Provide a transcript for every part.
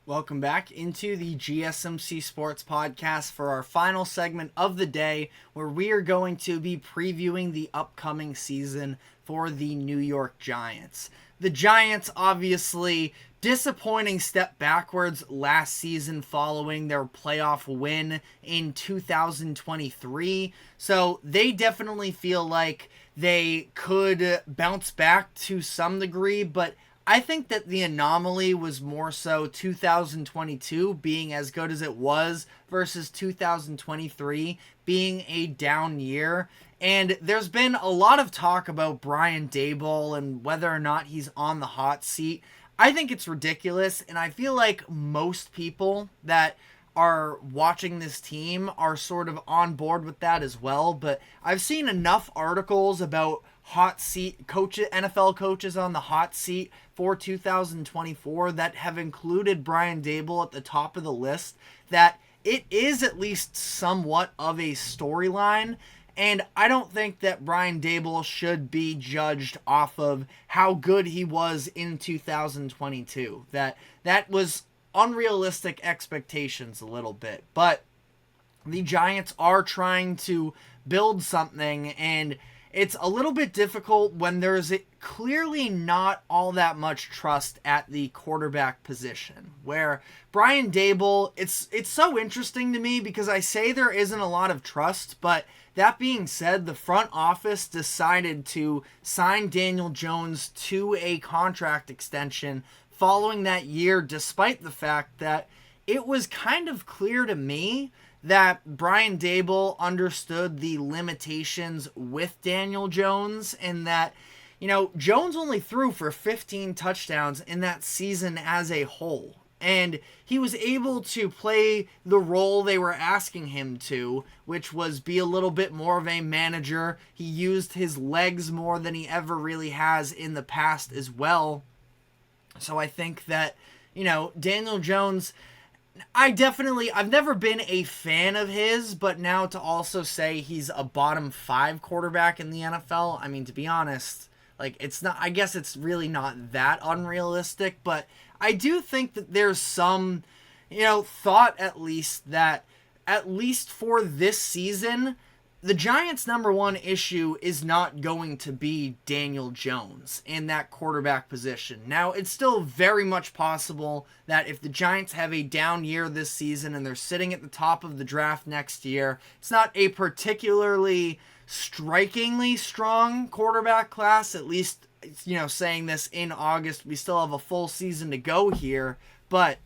Welcome back into the GSMC Sports Podcast for our final segment of the day, where we are going to be previewing the upcoming season for the New York Giants. The Giants, obviously, disappointing step backwards last season following their playoff win in 2023. So they definitely feel like they could bounce back to some degree, but I think that the anomaly was more so 2022 being as good as it was versus 2023 being a down year. And there's been a lot of talk about Brian Daboll and whether or not he's on the hot seat. I think it's ridiculous, and I feel like most people that are watching this team are sort of on board with that as well. But I've seen enough articles about hot seat coaches, NFL coaches on the hot seat for 2024 that have included Brian Daboll at the top of the list, that it is at least somewhat of a storyline. And I don't think that Brian Daboll should be judged off of how good he was in 2022. That was unrealistic expectations a little bit. But the Giants are trying to build something, and it's a little bit difficult when there's clearly not all that much trust at the quarterback position. Where Brian Daboll, it's so interesting to me because I say there isn't a lot of trust, but that being said, the front office decided to sign Daniel Jones to a contract extension following that year, despite the fact that it was kind of clear to me that Brian Daboll understood the limitations with Daniel Jones, and that, Jones only threw for 15 touchdowns in that season as a whole. And he was able to play the role they were asking him to, which was be a little bit more of a manager. He used his legs more than he ever really has in the past as well. So I think that, Daniel Jones, I've never been a fan of his, but now to also say he's a bottom 5 quarterback in the NFL, I mean, to be honest, it's not, I guess it's really not that unrealistic, but I do think that there's some, thought at least that, at least for this season, the Giants' number one issue is not going to be Daniel Jones in that quarterback position. Now, it's still very much possible that if the Giants have a down year this season and they're sitting at the top of the draft next year, it's not a particularly strikingly strong quarterback class, at least, saying this in August. We still have a full season to go here, but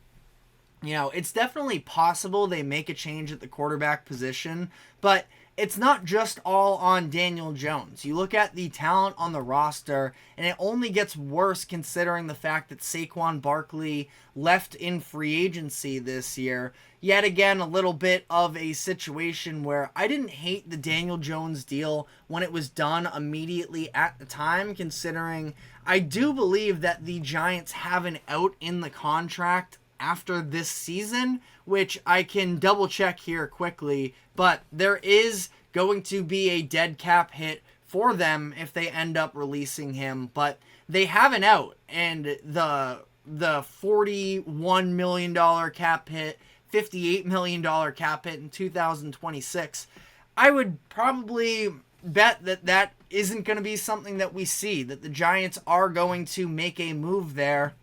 it's definitely possible they make a change at the quarterback position, but it's not just all on Daniel Jones. You look at the talent on the roster, and it only gets worse considering the fact that Saquon Barkley left in free agency this year. Yet again, a little bit of a situation where I didn't hate the Daniel Jones deal when it was done immediately at the time, considering I do believe that the Giants have an out in the contract after this season, which I can double check here quickly, but there is going to be a dead cap hit for them if they end up releasing him, but they have an out, and the $41 million cap hit, $58 million cap hit in 2026, I would probably bet that isn't going to be something that we see, that the Giants are going to make a move there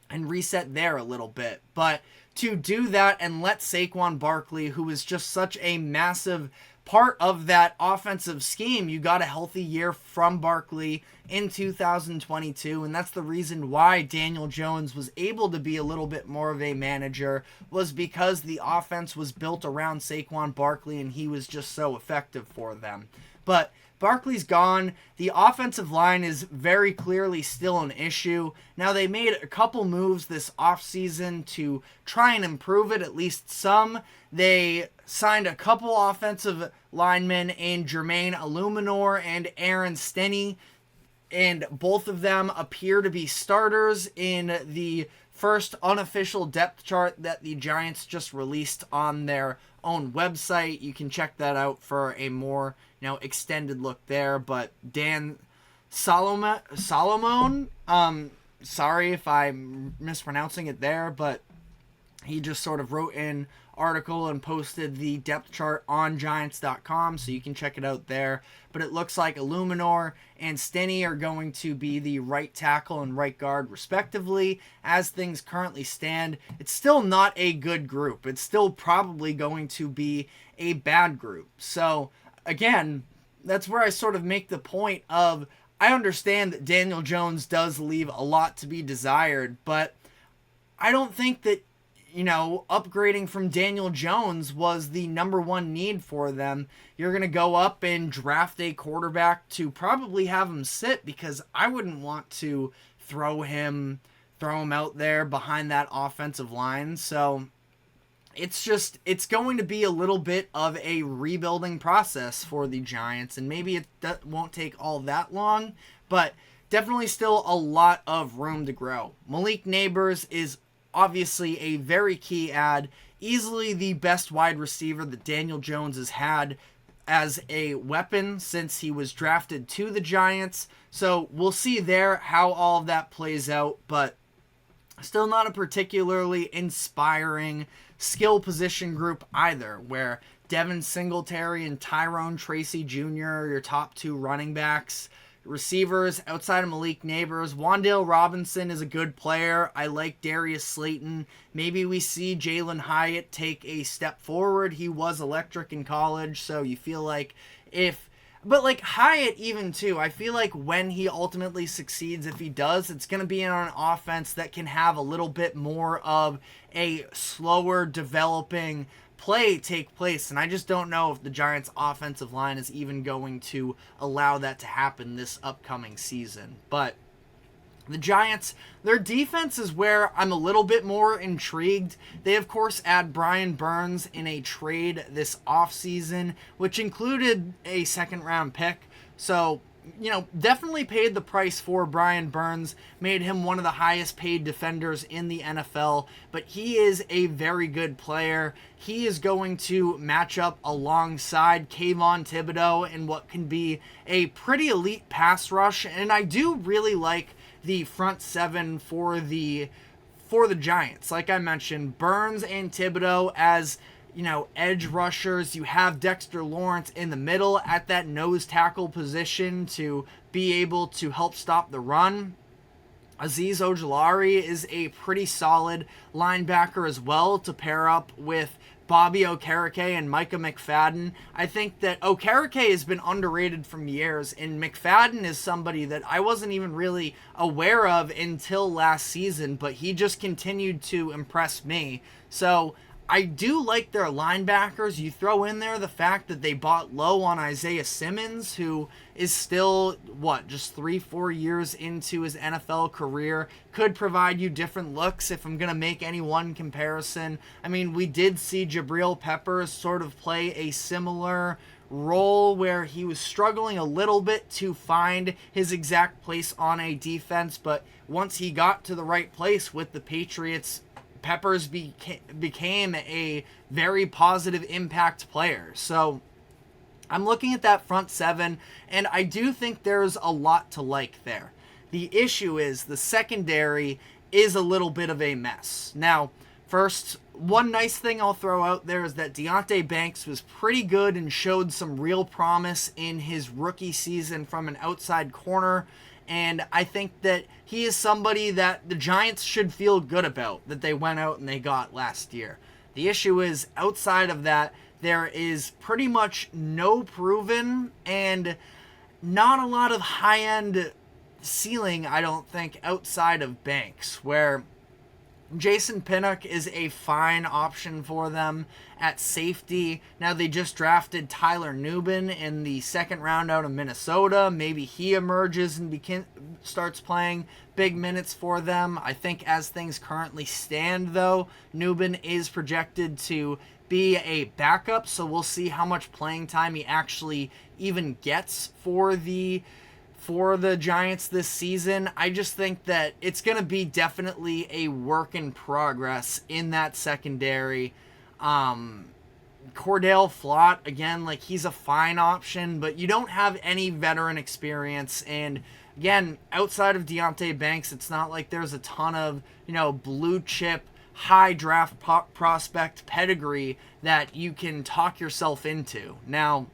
and reset there a little bit. But to do that and let Saquon Barkley, who is just such a massive part of that offensive scheme, you got a healthy year from Barkley in 2022, and that's the reason why Daniel Jones was able to be a little bit more of a manager, was because the offense was built around Saquon Barkley and he was just so effective for them. But Barkley's gone. The offensive line is very clearly still an issue. Now, they made a couple moves this offseason to try and improve it, at least some. They signed a couple offensive linemen in Jermaine Illuminor and Aaron Stenney, and both of them appear to be starters in the first unofficial depth chart that the Giants just released on their own website. You can check that out for a more extended look there. But Dan Solomon, sorry if I'm mispronouncing it there, but He just sort of wrote an article and posted the depth chart on Giants.com, so you can check it out there. But it looks like Illuminor and Stinney are going to be the right tackle and right guard, respectively. As things currently stand, it's still not a good group. It's still probably going to be a bad group. So, again, that's where I sort of make the point of, I understand that Daniel Jones does leave a lot to be desired, but I don't think that, upgrading from Daniel Jones was the number one need for them. You're going to go up and draft a quarterback to probably have him sit, because I wouldn't want to throw him out there behind that offensive line. So it's going to be a little bit of a rebuilding process for the Giants, and maybe it won't take all that long, but definitely still a lot of room to grow. Malik Neighbors is obviously a very key add, easily the best wide receiver that Daniel Jones has had as a weapon since he was drafted to the Giants. So we'll see there how all of that plays out, but still not a particularly inspiring skill position group either, where Devin Singletary and Tyrone Tracy Jr. are your top two running backs. Receivers, outside of Malik Neighbors, Wan'Dale Robinson is a good player. I like Darius Slayton. Maybe we see Jalen Hyatt take a step forward. He was electric in college, so you feel like but like Hyatt even too, I feel like when he ultimately succeeds, if he does, it's going to be on an offense that can have a little bit more of a slower developing play take place, and I just don't know if the Giants' offensive line is even going to allow that to happen this upcoming season. But the Giants, their defense is where I'm a little bit more intrigued. They, of course, add Brian Burns in a trade this offseason, which included a second-round pick. So, definitely paid the price for Brian Burns, made him one of the highest paid defenders in the NFL, but he is a very good player. He is going to match up alongside Kayvon Thibodeau in what can be a pretty elite pass rush, and I do really like the front seven for the Giants. Like I mentioned, Burns and Thibodeau as edge rushers. You have Dexter Lawrence in the middle at that nose tackle position to be able to help stop the run. Azeez Ojulari is a pretty solid linebacker as well to pair up with Bobby Okereke and Micah McFadden. I think that Okereke has been underrated from years, and McFadden is somebody that I wasn't even really aware of until last season, but he just continued to impress me. So I do like their linebackers. You throw in there the fact that they bought low on Isaiah Simmons, who is still, just 3-4 years into his NFL career, could provide you different looks if I'm going to make any one comparison. I mean, we did see Jabril Peppers sort of play a similar role where he was struggling a little bit to find his exact place on a defense, but once he got to the right place with the Patriots, Peppers became a very positive impact player. So I'm looking at that front seven, and I do think there's a lot to like there. The issue is the secondary is a little bit of a mess. Now, first, one nice thing I'll throw out there is that Deonte Banks was pretty good and showed some real promise in his rookie season from an outside corner. And I think that he is somebody that the Giants should feel good about, that they went out and they got last year. The issue is, outside of that, there is pretty much no proven and not a lot of high-end ceiling, I don't think, outside of Banks, where Jason Pinnock is a fine option for them at safety. Now, they just drafted Tyler Nubin in the second round out of Minnesota. Maybe he emerges and starts playing big minutes for them. I think as things currently stand, though, Nubin is projected to be a backup, so we'll see how much playing time he actually even gets for the Giants this season. I just think that it's going to be definitely a work in progress in that secondary. Cordell Flott, again, he's a fine option, but you don't have any veteran experience. And again, outside of Deonte Banks, it's not like there's a ton of, blue chip high draft prospect pedigree that you can talk yourself into. Now,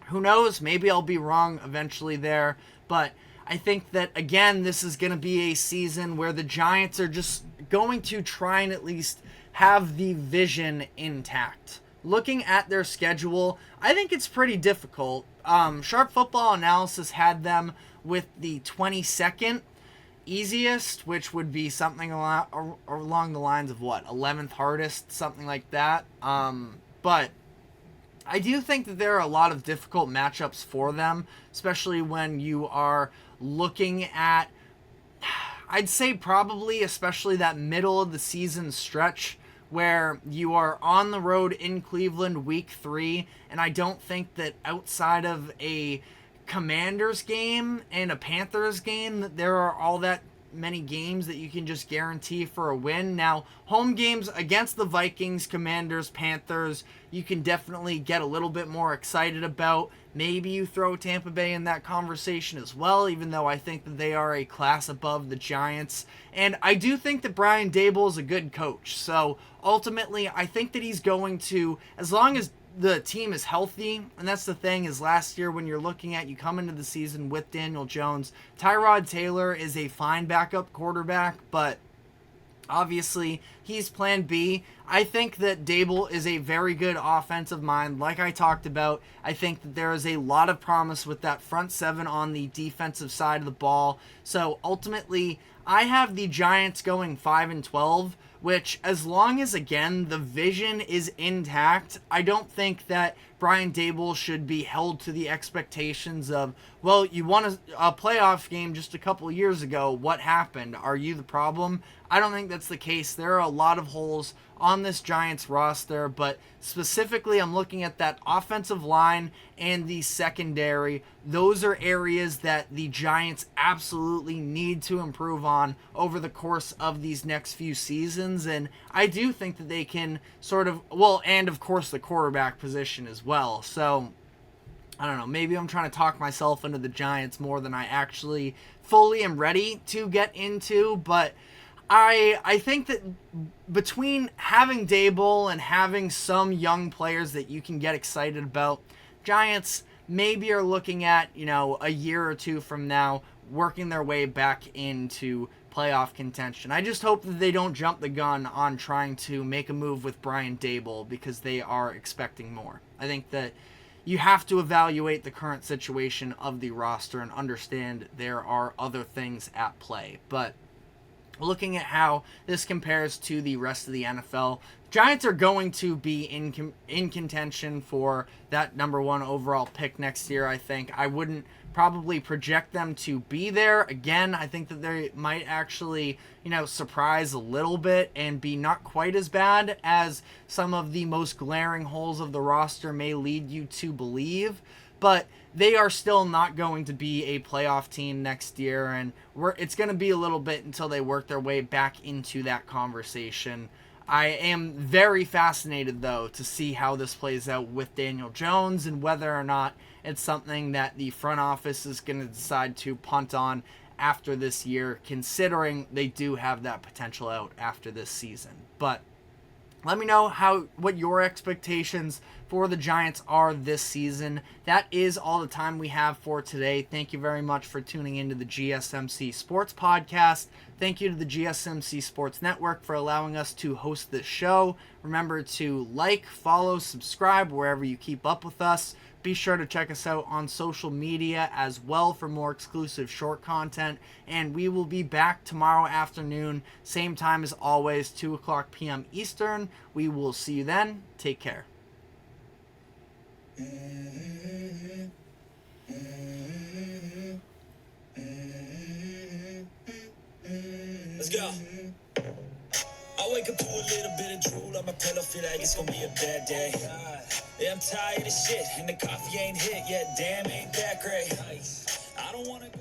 who knows? Maybe I'll be wrong eventually there, but I think that, again, this is going to be a season where the Giants are just going to try and at least have the vision intact. Looking at their schedule, I think it's pretty difficult. Sharp Football Analysis had them with the 22nd easiest, which would be something along the lines of 11th hardest, something like that. But I do think that there are a lot of difficult matchups for them, especially when you are looking at, I'd say probably especially that middle of the season stretch where you are on the road in Cleveland week 3, and I don't think that outside of a Commanders game and a Panthers game that there are all that many games that you can just guarantee for a win. Now, home games against the Vikings, Commanders, Panthers, you can definitely get a little bit more excited about. Maybe you throw Tampa Bay in that conversation as well, even though I think that they are a class above the Giants. And I do think that Brian Daboll is a good coach. So ultimately, I think that he's going to, as long as the team is healthy, and that's the thing, is last year when you're looking at, you come into the season with Daniel Jones, Tyrod Taylor is a fine backup quarterback, but obviously he's plan B. I think that Daboll is a very good offensive mind. Like I talked about, I think that there is a lot of promise with that front seven on the defensive side of the ball. So ultimately, I have the Giants going 5-12, which, as long as, again, the vision is intact, I don't think that Brian Daboll should be held to the expectations of, well, you won a playoff game just a couple of years ago. What happened? Are you the problem? I don't think that's the case. There are a lot of holes on this Giants roster, but specifically I'm looking at that offensive line and the secondary. Those are areas that the Giants absolutely need to improve on over the course of these next few seasons, and I do think that they can sort of, well, and of course the quarterback position as well. So I don't know, maybe I'm trying to talk myself into the Giants more than I actually fully am ready to get into, but I think that between having Daboll and having some young players that you can get excited about, Giants maybe are looking at, a year or two from now, working their way back into playoff contention. I just hope that they don't jump the gun on trying to make a move with Brian Daboll because they are expecting more. I think that you have to evaluate the current situation of the roster and understand there are other things at play. But looking at how this compares to the rest of the NFL, Giants are going to be in contention for that number 1 overall pick next year, I think. I wouldn't probably project them to be there. Again, I think that they might actually, surprise a little bit and be not quite as bad as some of the most glaring holes of the roster may lead you to believe. But they are still not going to be a playoff team next year, and it's going to be a little bit until they work their way back into that conversation. I am very fascinated, though, to see how this plays out with Daniel Jones and whether or not it's something that the front office is going to decide to punt on after this year, considering they do have that potential out after this season. But let me know what your expectations for the Giants are this season. That is all the time we have for today. Thank you very much for tuning into the GSMC Sports Podcast. Thank you to the GSMC Sports Network for allowing us to host this show. Remember to like, follow, subscribe wherever you keep up with us. Be sure to check us out on social media as well for more exclusive short content. And we will be back tomorrow afternoon, same time as always, 2:00 p.m. Eastern. We will see you then. Take care. Let's go. I wake up to a little bit of drool on my pillow, feel like it's gonna be a bad day. Yeah, I'm tired of shit, and the coffee ain't hit yet. Damn, ain't that great. I don't wanna go.